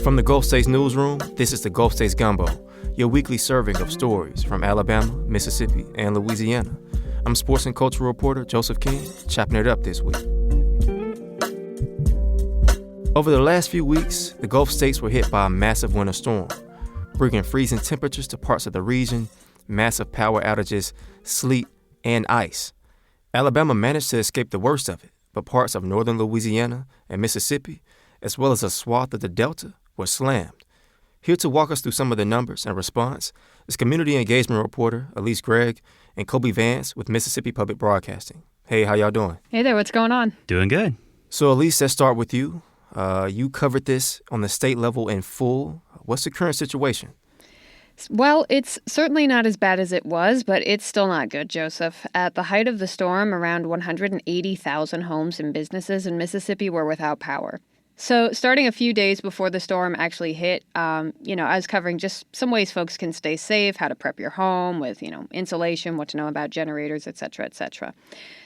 From the Gulf States Newsroom, this is the Gulf States Gumbo, your weekly serving of stories from Alabama, Mississippi, and Louisiana. I'm sports and cultural reporter Joseph King, chopping it up this week. Over the last few weeks, the Gulf States were hit by a massive winter storm, bringing freezing temperatures to parts of the region, massive power outages, sleet, and ice. Alabama managed to escape the worst of it, but parts of northern Louisiana and Mississippi, as well as a swath of the Delta, were slammed. Here to walk us through some of the numbers and response is community engagement reporter Elise Gregg and Kobee Vance with Mississippi Public Broadcasting. Hey, how y'all doing? Hey there, what's going on? Doing good. So Elise, let's start with you. You covered this on the state level in full. What's the current situation? Well, it's certainly not as bad as it was, but it's still not good, Joseph. At the height of the storm, around 180,000 homes and businesses in Mississippi were without power. So starting a few days before the storm actually hit, I was covering just some ways folks can stay safe, how to prep your home with, insulation, what to know about generators, et cetera, et cetera.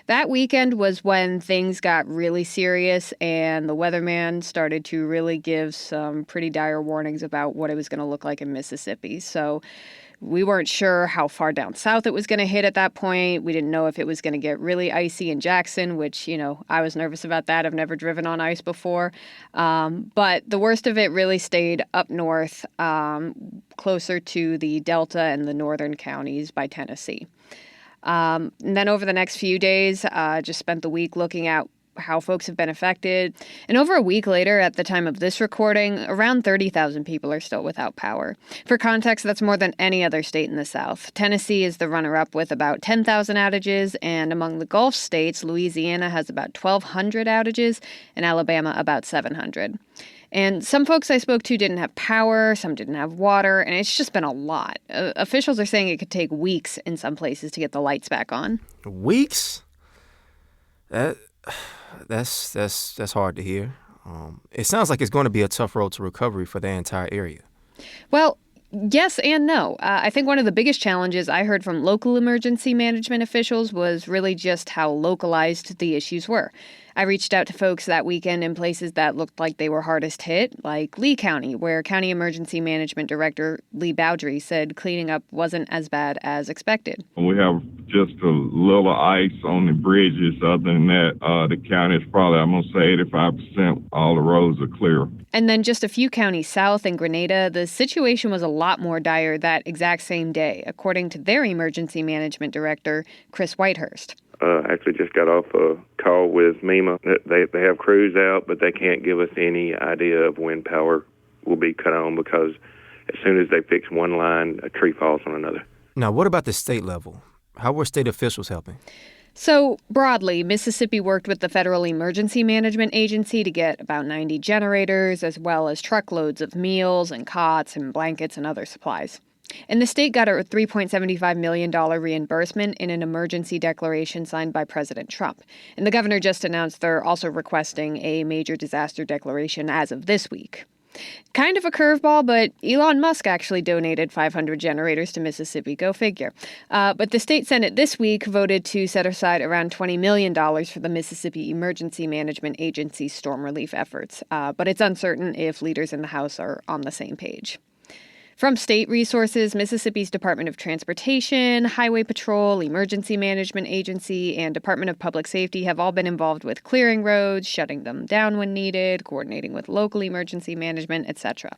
That weekend was when things got really serious and the weatherman started to really give some pretty dire warnings about what it was going to look like in Mississippi. So we weren't sure how far down south it was going to hit at that point. We didn't know if it was going to get really icy in Jackson, which, I was nervous about that. I've never driven on ice before. But the worst of it really stayed up north, closer to the Delta and the northern counties by Tennessee. And then over the next few days, just spent the week looking at how folks have been affected. And over a week later, at the time of this recording, around 30,000 people are still without power. For context, that's more than any other state in the South. Tennessee is the runner-up with about 10,000 outages, and among the Gulf states, Louisiana has about 1,200 outages, and Alabama about 700. And some folks I spoke to didn't have power, some didn't have water, and it's just been a lot. Officials are saying it could take weeks in some places to get the lights back on. Weeks? That's hard to hear. It sounds like it's going to be a tough road to recovery for the entire area. Well, yes and no. I think one of the biggest challenges I heard from local emergency management officials was really just how localized the issues were. I reached out to folks that weekend in places that looked like they were hardest hit, like Lee County, where County Emergency Management Director Lee Bowdry said cleaning up wasn't as bad as expected. We have just a little ice on the bridges. Other than that, the county is probably, I'm going to say 85%, all the roads are clear. And then just a few counties south in Grenada, the situation was a lot more dire that exact same day, according to their emergency management director, Chris Whitehurst. Actually just got off a call with MEMA. They have crews out, but they can't give us any idea of when power will be cut on because as soon as they fix one line, a tree falls on another. Now, what about the state level? How were state officials helping? So, broadly, Mississippi worked with the Federal Emergency Management Agency to get about 90 generators, as well as truckloads of meals and cots and blankets and other supplies. And the state got a $3.75 million reimbursement in an emergency declaration signed by President Trump. And the governor just announced they're also requesting a major disaster declaration as of this week. Kind of a curveball, but Elon Musk actually donated 500 generators to Mississippi. Go figure. But the state Senate this week voted to set aside around $20 million for the Mississippi Emergency Management Agency's storm relief efforts. But it's uncertain if leaders in the House are on the same page. From state resources, Mississippi's Department of Transportation, Highway Patrol, Emergency Management Agency, and Department of Public Safety have all been involved with clearing roads, shutting them down when needed, coordinating with local emergency management, etc.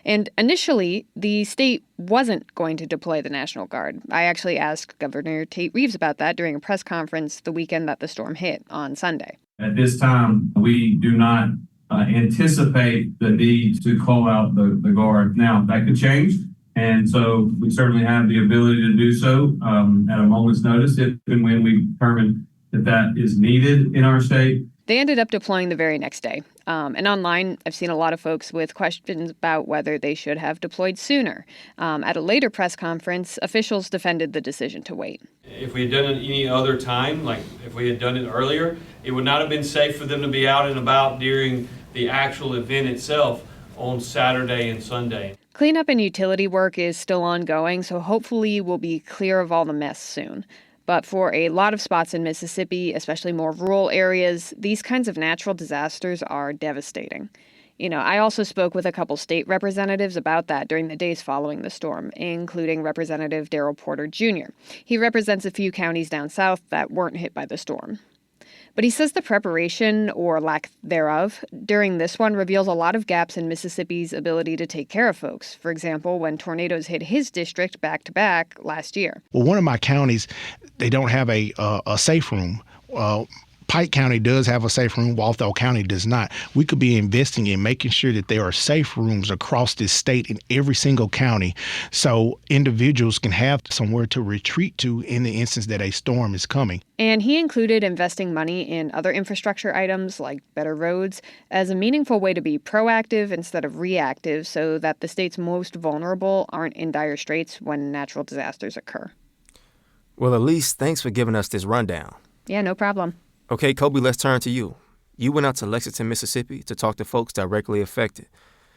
And initially, the state wasn't going to deploy the National Guard. I actually asked Governor Tate Reeves about that during a press conference the weekend that the storm hit on Sunday. At this time, we do not anticipate the need to call out the Guard. Now, that could change, and so we certainly have the ability to do so at a moment's notice if and when we determine that is needed in our state. They ended up deploying the very next day. And online, I've seen a lot of folks with questions about whether they should have deployed sooner. At a later press conference, officials defended the decision to wait. If we had done it any other time, like if we had done it earlier, it would not have been safe for them to be out and about during the actual event itself on Saturday and Sunday. Cleanup and utility work is still ongoing, so hopefully we'll be clear of all the mess soon. But for a lot of spots in Mississippi, especially more rural areas, these kinds of natural disasters are devastating. I also spoke with a couple state representatives about that during the days following the storm, including Representative Darrell Porter Jr. He represents a few counties down south that weren't hit by the storm. But he says the preparation, or lack thereof, during this one reveals a lot of gaps in Mississippi's ability to take care of folks. For example, when tornadoes hit his district back-to-back last year. Well, one of my counties, they don't have a safe room. Pike County does have a safe room, Walthall County does not. We could be investing in making sure that there are safe rooms across this state in every single county so individuals can have somewhere to retreat to in the instance that a storm is coming. And he included investing money in other infrastructure items like better roads as a meaningful way to be proactive instead of reactive so that the state's most vulnerable aren't in dire straits when natural disasters occur. Well, Elise, thanks for giving us this rundown. Yeah, no problem. Okay, Kobee, let's turn to you. You went out to Lexington, Mississippi to talk to folks directly affected.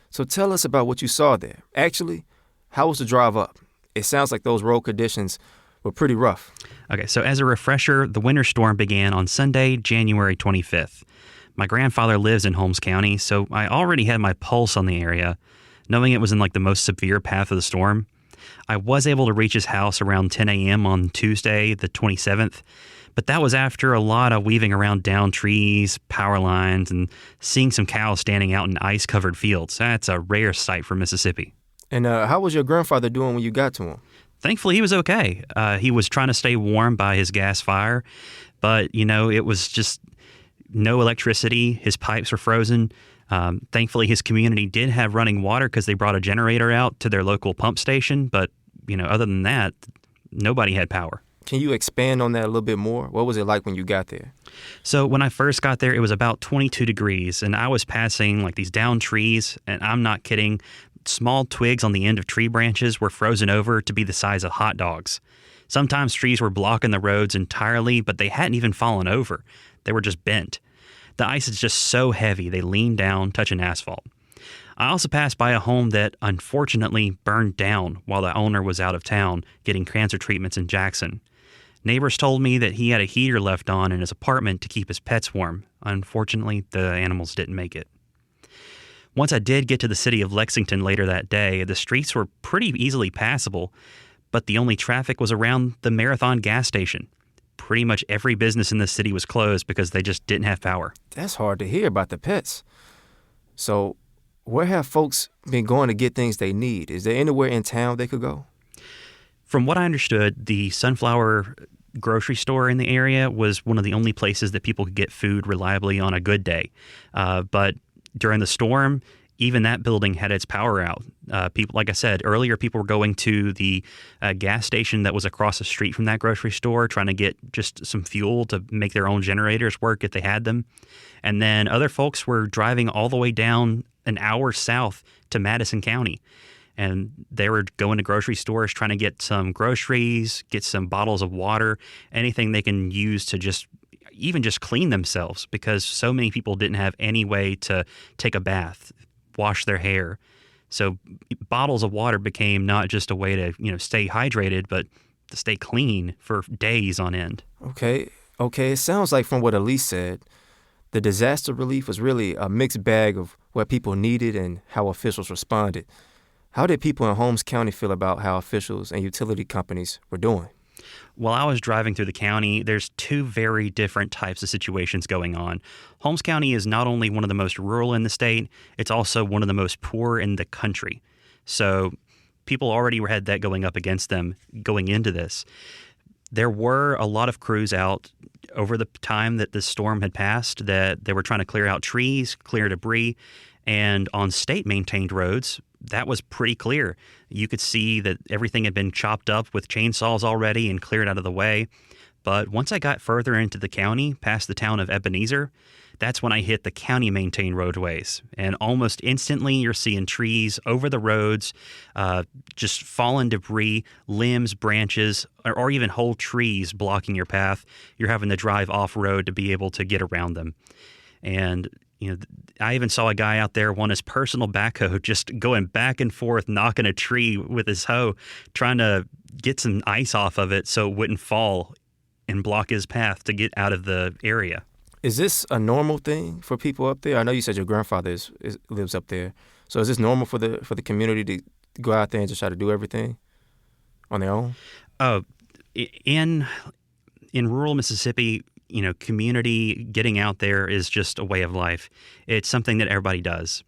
So tell us about what you saw there. Actually, how was the drive up? It sounds like those road conditions were pretty rough. Okay, so as a refresher, the winter storm began on Sunday, January 25th. My grandfather lives in Holmes County, so I already had my pulse on the area, knowing it was in the most severe path of the storm. I was able to reach his house around 10 a.m. on Tuesday, the 27th, but that was after a lot of weaving around downed trees, power lines, and seeing some cows standing out in ice-covered fields. That's a rare sight for Mississippi. And how was your grandfather doing when you got to him? Thankfully, he was okay. He was trying to stay warm by his gas fire, but, it was just no electricity. His pipes were frozen. Thankfully, his community did have running water because they brought a generator out to their local pump station, but, other than that, nobody had power. Can you expand on that a little bit more? What was it like when you got there? So when I first got there, it was about 22 degrees, and I was passing these downed trees, and I'm not kidding. Small twigs on the end of tree branches were frozen over to be the size of hot dogs. Sometimes trees were blocking the roads entirely, but they hadn't even fallen over. They were just bent. The ice is just so heavy, they leaned down, touching asphalt. I also passed by a home that unfortunately burned down while the owner was out of town getting cancer treatments in Jackson. Neighbors told me that he had a heater left on in his apartment to keep his pets warm. Unfortunately, the animals didn't make it. Once I did get to the city of Lexington later that day, the streets were pretty easily passable, but the only traffic was around the Marathon gas station. Pretty much every business in the city was closed because they just didn't have power. That's hard to hear about the pets. So, where have folks been going to get things they need? Is there anywhere in town they could go? From what I understood, the Sunflower grocery store in the area was one of the only places that people could get food reliably on a good day. But during the storm, even that building had its power out. People, like I said earlier, people were going to the gas station that was across the street from that grocery store, trying to get just some fuel to make their own generators work if they had them. And then other folks were driving all the way down an hour south to Madison County. And they were going to grocery stores trying to get some groceries, get some bottles of water, anything they can use to just clean themselves, because so many people didn't have any way to take a bath, wash their hair. So bottles of water became not just a way to, stay hydrated, but to stay clean for days on end. Okay. It sounds like from what Elise said, the disaster relief was really a mixed bag of what people needed and how officials responded. How did people in Holmes County feel about how officials and utility companies were doing? While I was driving through the county, there's two very different types of situations going on. Holmes County is not only one of the most rural in the state, it's also one of the most poor in the country. So people already had that going up against them going into this. There were a lot of crews out over the time that the storm had passed that they were trying to clear out trees, clear debris, and on state-maintained roads, that was pretty clear. You could see that everything had been chopped up with chainsaws already and cleared out of the way. But once I got further into the county, past the town of Ebenezer, that's when I hit the county-maintained roadways. And almost instantly, you're seeing trees over the roads, just fallen debris, limbs, branches, or even whole trees blocking your path. You're having to drive off-road to be able to get around them. And I even saw a guy out there on his personal backhoe just going back and forth, knocking a tree with his hoe, trying to get some ice off of it so it wouldn't fall and block his path to get out of the area. Is this a normal thing for people up there? I know you said your grandfather lives up there. So is this normal for the community to go out there and just try to do everything on their own? Oh, in rural Mississippi, community getting out there is just a way of life. It's something that everybody does.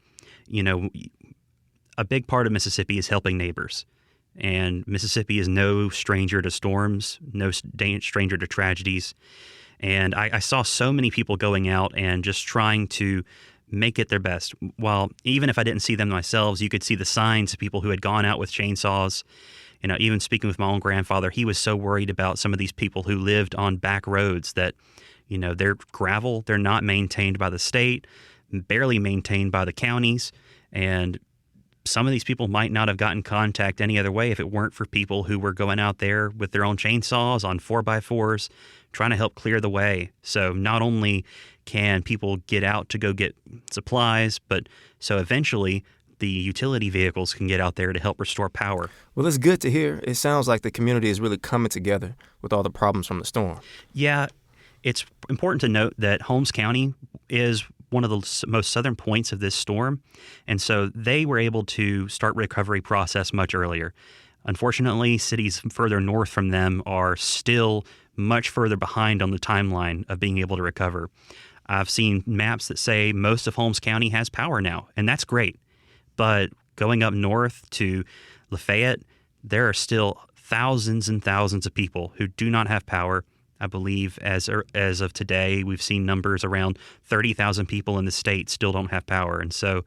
A big part of Mississippi is helping neighbors. And Mississippi is no stranger to storms, no stranger to tragedies. And I saw so many people going out and just trying to make it their best. While even if I didn't see them myself, you could see the signs of people who had gone out with chainsaws. Even speaking with my own grandfather, he was so worried about some of these people who lived on back roads that, they're gravel, they're not maintained by the state, barely maintained by the counties. And some of these people might not have gotten contact any other way if it weren't for people who were going out there with their own chainsaws on 4x4s, trying to help clear the way. So not only can people get out to go get supplies, but so eventually the utility vehicles can get out there to help restore power. Well, it's good to hear. It sounds like the community is really coming together with all the problems from the storm. Yeah, it's important to note that Holmes County is one of the most southern points of this storm, and so they were able to start recovery process much earlier. Unfortunately, cities further north from them are still much further behind on the timeline of being able to recover. I've seen maps that say most of Holmes County has power now, and that's great. But going up north to Lafayette, there are still thousands and thousands of people who do not have power. I believe as of today, we've seen numbers around 30,000 people in the state still don't have power. And so,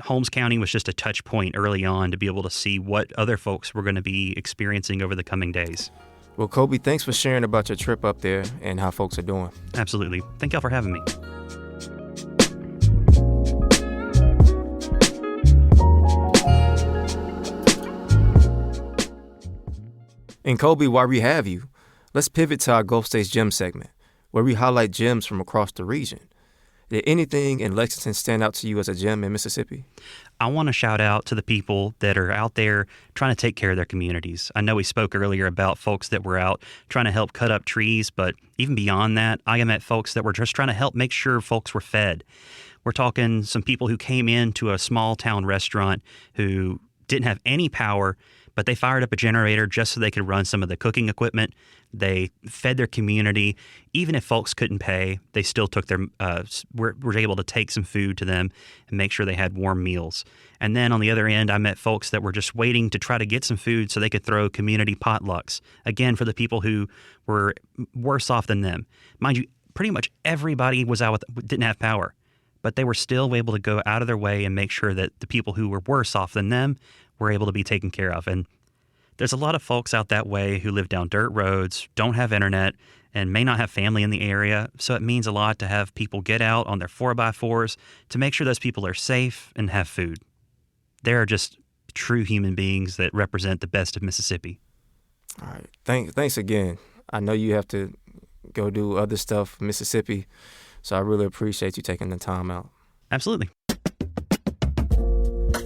Holmes County was just a touch point early on to be able to see what other folks were going to be experiencing over the coming days. Well, Kobee, thanks for sharing about your trip up there and how folks are doing. Absolutely. Thank y'all for having me. And Kobee, while we have you, let's pivot to our Gulf States Gem segment, where we highlight gems from across the region. Did anything in Lexington stand out to you as a gem in Mississippi? I want to shout out to the people that are out there trying to take care of their communities. I know we spoke earlier about folks that were out trying to help cut up trees, but even beyond that, I met folks that were just trying to help make sure folks were fed. We're talking some people who came into a small town restaurant who didn't have any power, but they fired up a generator just so they could run some of the cooking equipment. They fed their community. Even if folks couldn't pay, they still took were able to take some food to them and make sure they had warm meals. And then on the other end, I met folks that were just waiting to try to get some food so they could throw community potlucks, again, for the people who were worse off than them. Mind you, pretty much everybody didn't have power, but they were still able to go out of their way and make sure that the people who were worse off than them were able to be taken care of. And there's a lot of folks out that way who live down dirt roads, don't have internet, and may not have family in the area. So it means a lot to have people get out on their 4x4s to make sure those people are safe and have food. They are just true human beings that represent the best of Mississippi. All right. Thanks again. I know you have to go do other stuff in Mississippi, so I really appreciate you taking the time out. Absolutely.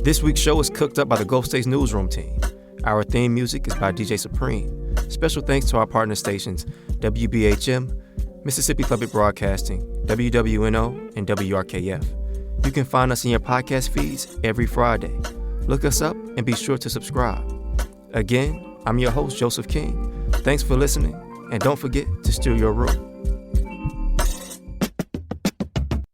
This week's show is cooked up by the Gulf States Newsroom team. Our theme music is by DJ Supreme. Special thanks to our partner stations, WBHM, Mississippi Public Broadcasting, WWNO, and WRKF. You can find us in your podcast feeds every Friday. Look us up and be sure to subscribe. Again, I'm your host, Joseph King. Thanks for listening, and don't forget to steal your room.